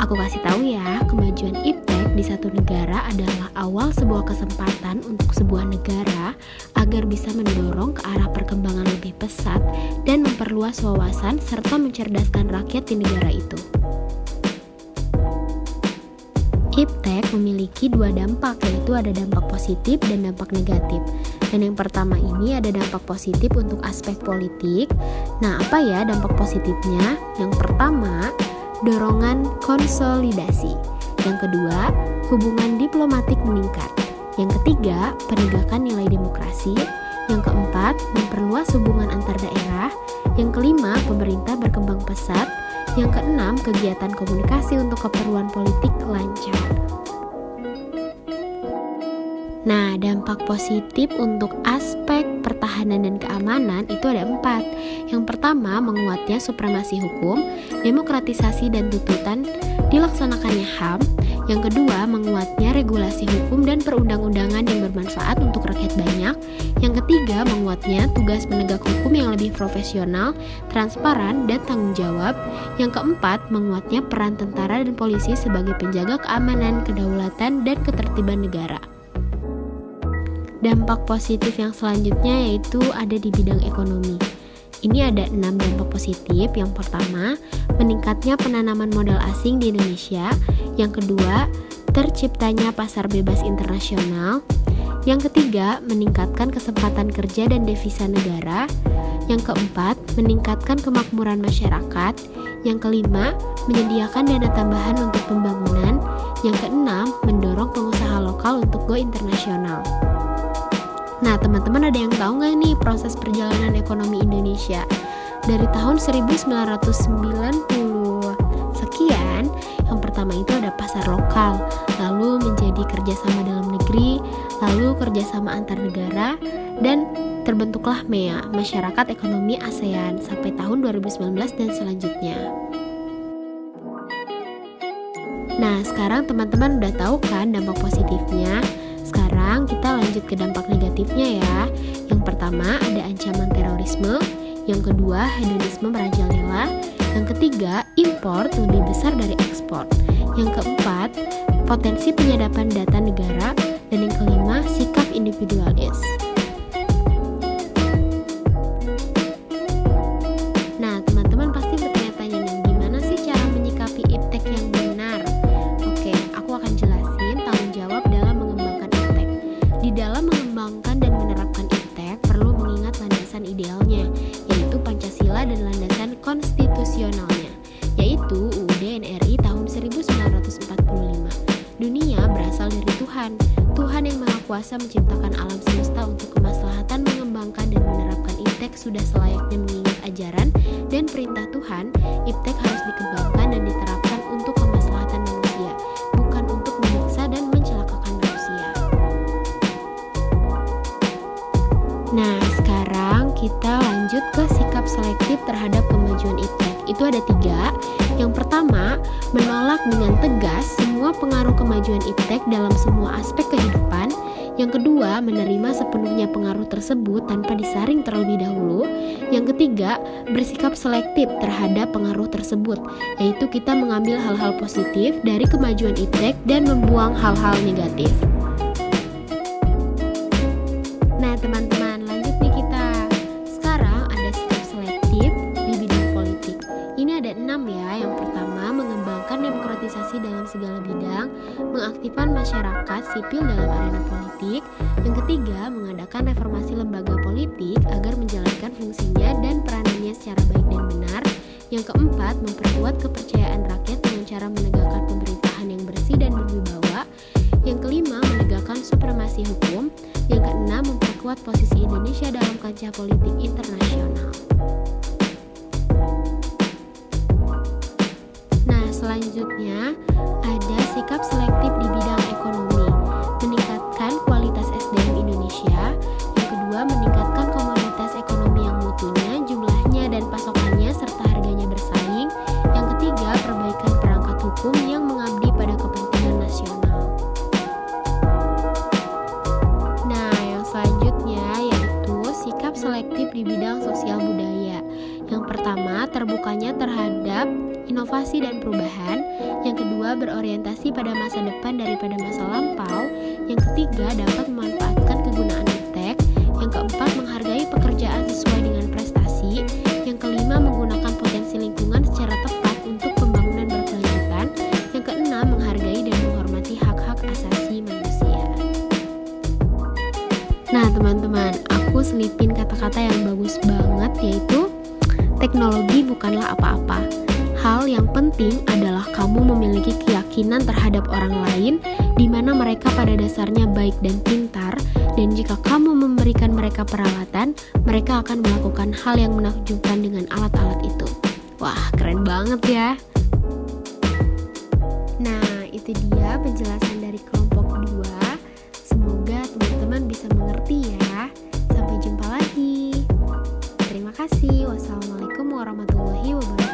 Aku kasih tahu ya, kemajuan iptek di satu negara adalah awal sebuah kesempatan untuk sebuah negara agar bisa mendorong ke arah perkembangan lebih pesat dan memperluas wawasan serta mencerdaskan rakyat di negara itu. Iptek memiliki dua dampak, yaitu ada dampak positif dan dampak negatif. Dan yang pertama ini ada dampak positif untuk aspek politik. Nah, apa ya dampak positifnya? Yang pertama, dorongan konsolidasi. Yang kedua, hubungan diplomatik meningkat. Yang ketiga, penegakan nilai demokrasi. Yang keempat, memperluas hubungan antar daerah. Yang kelima, pemerintah berkembang pesat. Yang keenam, kegiatan komunikasi untuk keperluan politik lancar. Nah, dampak positif untuk aspek pertahanan dan keamanan itu ada 4. Yang pertama, menguatnya supremasi hukum, demokratisasi dan tuntutan dilaksanakannya HAM. Yang kedua, menguatnya regulasi hukum dan perundang-undangan yang bermanfaat untuk rakyat banyak. Yang ketiga, menguatnya tugas penegak hukum yang lebih profesional, transparan, dan tanggung jawab. Yang keempat, menguatnya peran tentara dan polisi sebagai penjaga keamanan, kedaulatan, dan ketertiban negara. Dampak positif yang selanjutnya yaitu ada di bidang ekonomi. Ini ada 6 dampak positif. Yang pertama, meningkatnya penanaman modal asing di Indonesia. Yang kedua, terciptanya pasar bebas internasional. Yang ketiga, meningkatkan kesempatan kerja dan devisa negara. Yang keempat, meningkatkan kemakmuran masyarakat. Yang kelima, menyediakan dana tambahan untuk pembangunan. Yang keenam, mendorong pengusaha lokal untuk go internasional. Nah, teman-teman ada yang tahu nggak nih proses perjalanan ekonomi Indonesia? Dari tahun 1990 sekian, yang pertama itu ada pasar lokal, lalu menjadi kerjasama dalam negeri, lalu kerjasama antar negara, dan terbentuklah MEA, Masyarakat Ekonomi ASEAN, sampai tahun 2019 dan selanjutnya. Nah, sekarang teman-teman udah tahu kan dampak positifnya? Sekarang kita lanjut ke dampak negatifnya ya. Yang pertama ada ancaman terorisme. Yang kedua hedonisme merajalela. Yang ketiga impor lebih besar dari ekspor. Yang keempat potensi penyadapan data negara. Dan yang kelima sikap individualis. Nah, teman-teman pasti bertanya-tanya nih, gimana sih cara menyikapi iptek yang benar? Oke, aku akan jelasin tanggung jawab dalam mengembangkan iptek. Di dalam mengembangkan dan menerapkan iptek perlu mengingat landasan idealnya, yaitu Pancasila dan landasan konstitusionalnya, yaitu UUD NRI tahun 1945. Dunia berasal dari Tuhan. Tuhan yang Maha Kuasa menciptakan alam semesta untuk kemaslahatan mengembangkan dan menerapkan iptek sudah selayaknya mengingat ajaran dan perintah Tuhan. Iptek harus dikembangkan dan diterapkan untuk kemaslahatan manusia, bukan untuk menyiksa dan mencelakakan manusia. Nah, sekarang kita lanjut ke sikap selektif terhadap kemajuan iptek. Itu ada 3. Yang pertama, menolak dengan tegas semua pengaruh kemajuan iptek dalam semua aspek kehidupan. Yang kedua, menerima sepenuhnya pengaruh tersebut tanpa disaring terlebih dahulu. Yang ketiga, bersikap selektif terhadap pengaruh tersebut, yaitu kita mengambil hal-hal positif dari kemajuan iptek dan membuang hal-hal negatif. Nah, teman-teman, lanjut nih kita. Sekarang ada sikap selektif di bidang politik. Ini ada 6 ya. Yang pertama, mengembangkan demokratisasi dalam segala bidang, mengaktifkan masyarakat sipil dalam arena politik. Yang ketiga, mengadakan reformasi lembaga politik agar menjalankan fungsinya dan peranannya secara baik dan benar. Yang keempat, memperkuat kepercayaan rakyat dengan cara menegakkan pemerintahan yang bersih dan berwibawa. Yang kelima, menegakkan supremasi hukum. Yang keenam, memperkuat posisi Indonesia dalam kancah politik internasional. Nah, selanjutnya ada sikap selektif di bidang ekonomi, meningkatkan kualitas SDM Indonesia. Yang kedua, meningkatkan komoditas ekonomi yang mutunya, jumlahnya dan pasokannya serta harganya bersaing. Yang ketiga, perbaikan perangkat hukum yang mengabdi pada kepentingan nasional. Nah, yang selanjutnya yaitu sikap selektif di bidang sosial budaya. Yang pertama, terbukanya terhadap inovasi dan perubahan. Yang kedua, berorientasi pada masa depan daripada masa lampau. Yang ketiga, dapat memanfaatkan kegunaan iptek. Yang keempat, menghargai pekerjaan sesuai dengan prestasi. Yang kelima, menggunakan potensi lingkungan secara tepat untuk pembangunan berkelanjutan. Yang keenam, menghargai dan menghormati hak-hak asasi manusia. Nah teman-teman, aku selipin kata-kata yang bagus banget, yaitu teknologi bukanlah apa-apa. Hal yang penting adalah kamu memiliki keyakinan terhadap orang lain, di mana mereka pada dasarnya baik dan pintar, dan jika kamu memberikan mereka peralatan, mereka akan melakukan hal yang menakjubkan dengan alat-alat itu. Wah, keren banget ya. Nah, itu dia penjelasan dari kelompok 2. Semoga teman-teman bisa mengerti ya. Sampai jumpa lagi. Terima kasih. Wassalamualaikum warahmatullahi wabarakatuh.